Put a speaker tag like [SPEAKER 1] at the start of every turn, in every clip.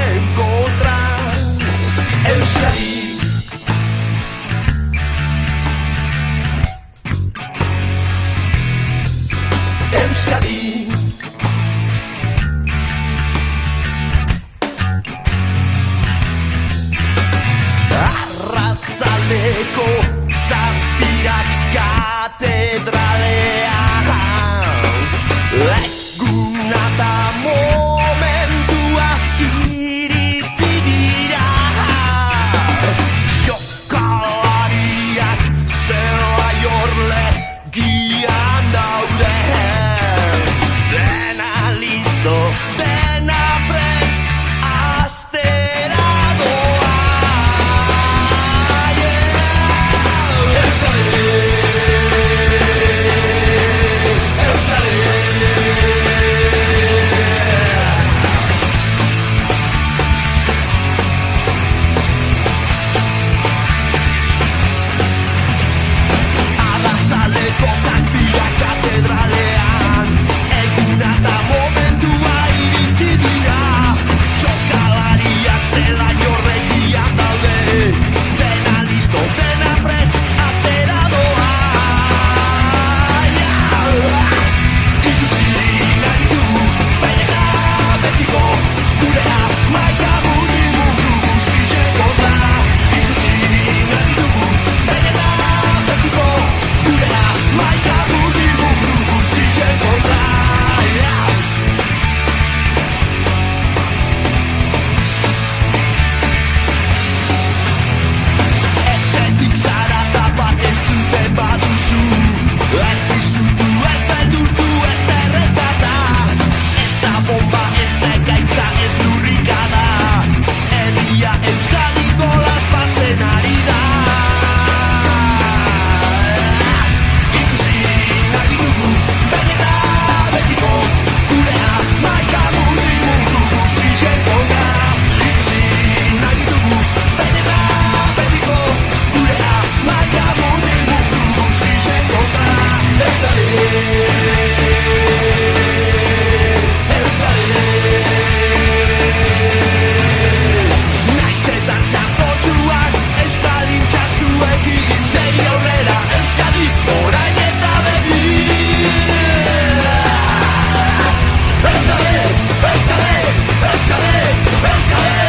[SPEAKER 1] en contra. Euskadi, Euskadi, Arratzaldeko zazpirak katedralean, eguna eta momentua iritsi dira. Jokalariak zelai orlegian daude. Dena listo, dena prest, astera doa. Arratzaldeko zazpiak katedralean, eguna eta momentua iritsi dira. Jokalariak zelai horregian daude. Dena listo, dena prest, astera doa. Ikusi nahi du, baina betiko gurea, maika budi mundu guztizeko da. Ikusi nahi du, baina betiko gurea, maika budi mundu guztizeko da. Etxetik zara eta bat entzuten baduzu, ez izutu, ez beldurtu, ez errez data. Ez da bomba, ez da gaitza, ez lurrikada. Herria Euskadi golaz batzen ari da. Ikusi nahi dugu, benetan betiko gurea, maika budi mundu guztizeko da. Ikusi nahi dugu, benetan betiko gurea, maika budi mundu guztizeko da. Euskadi, Euskadi. Naiz eta txapotxuak Euskal intxasuekin, segi aurrera Euskadi, orain eta begi. Euskadi, Euskadi, Euskadi, Euskadi.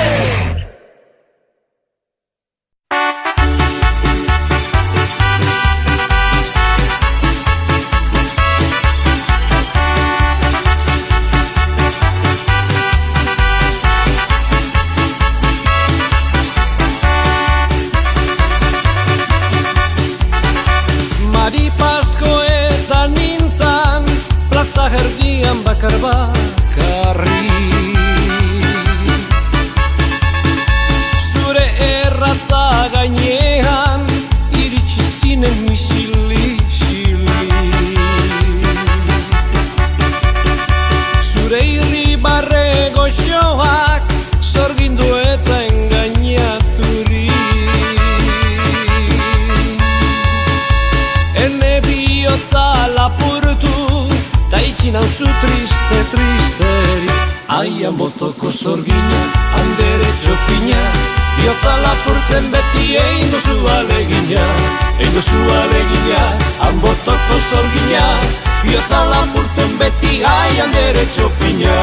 [SPEAKER 2] Maripaskoetan nintzan, plaza erdian bakar bakarri. Zure erratza gainean, iritsi zinen misili-xili. Zure irribarre goxoak, zorgindu eta engainaturi. Ene bihotza lapurtu, ta itxi nauzu triste, tristeri. Aian botoko zorgina, handere txofina, bihotza lapurtzen beti egin duzu alegina. Egin duzu alegina, han botoko zorgina, bihotza lapurtzen beti aian dere txofina.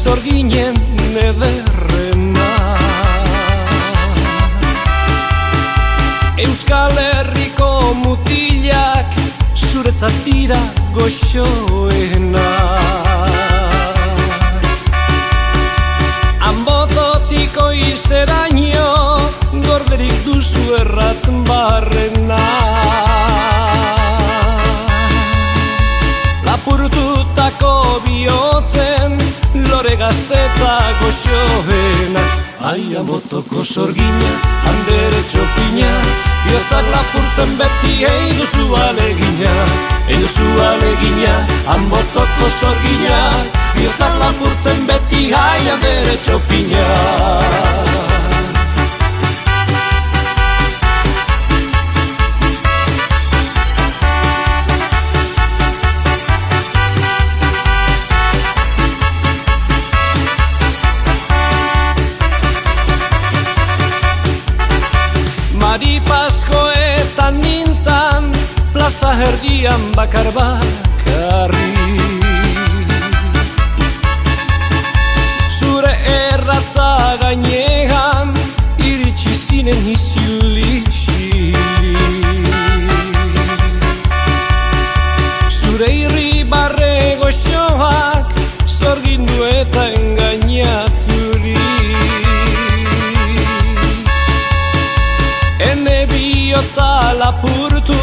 [SPEAKER 2] Zorginen ederrena, Euskal Herriko mutilak zuretzat dira goxoena. Anbototiko izeraino gorderik duzu erratzen barrena. Lapurtutako bihotzen lore gazteta goxoena. Aian botoko zorgina, handere txofina, bihotzak lapurtzen beti egin duzu alegina. Egin duzu alegina, hanbotoko sorgina, bihotzak lapurtzen beti haian bere txofina. Maripaskoetan nintzan, plaza herdian bakar bakarri. Zure erratza gainean, iritsi zinen isil-isili. Zure irribarre goxoak, zorgindu eta engainaturi. Ene bihotza lapurtu,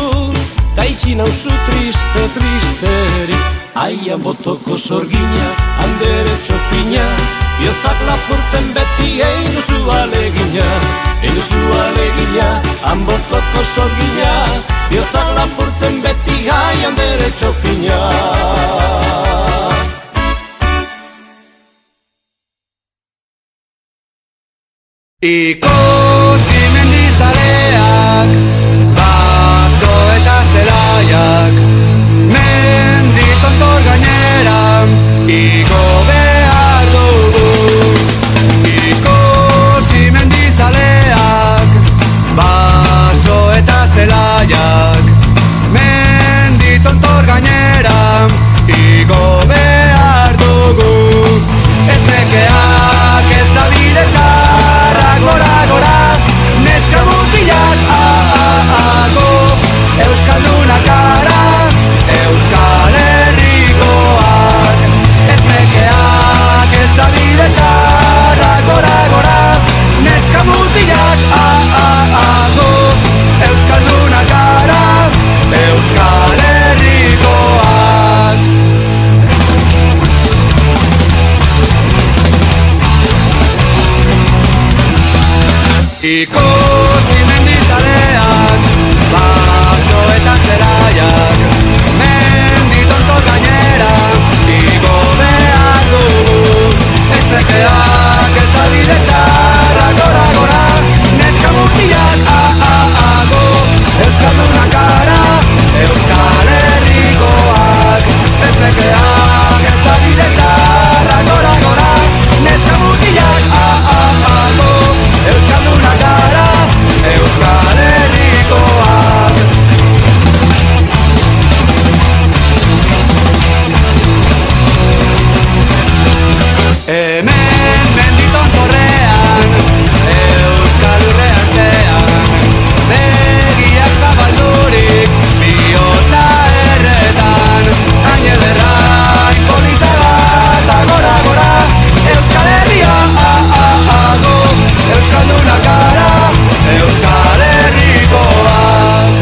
[SPEAKER 2] ta itxi nauzu triste, tristeri. Aian botoko sorgina, handere txofina, bihotzak lapurtzen beti egin duzu alegina. Egin duzu alegina, han botoko sorgina, bihotzak lapurtzen beti haian bere txofina.
[SPEAKER 3] Ikusi mendizaleak, baso eta zelaiak, menditontor gaineran, igo behar dugu. Ikusi mendizaleak, baso eta zelaiak, menditontor gaineran, igo behar dugu. Ez nekeak ez da bide txarra, gora, gora, neska mutilak, go, euskaldunak gara, Euskal Herrikoak. Ez nekeak ez da bide txarra, gora, gora, neska mutilak, go, euskaldunak gara, Euskal Herrikoak. Ikusi mendizaleak, baso eta zelaiak, menditontor gainera, igo behar dugu. Ez nekeak ez da bide txarra, gora, gora, neska mutilak, go, euskaldunak gara, Euskal Herrikoak. Ez nekeak ez da bide txarra, gora, gora, neska mutilak, go, euskaldunak gara, Euskal Herrikoak. Hemen menditon torrean, Euskal Urre artean, begiak zabaldurik, bihotza erretan, hain ederra inpolita bat, gora, gora, Euskal Herria, go, euskaldunak gara, Euskal Herrikoak.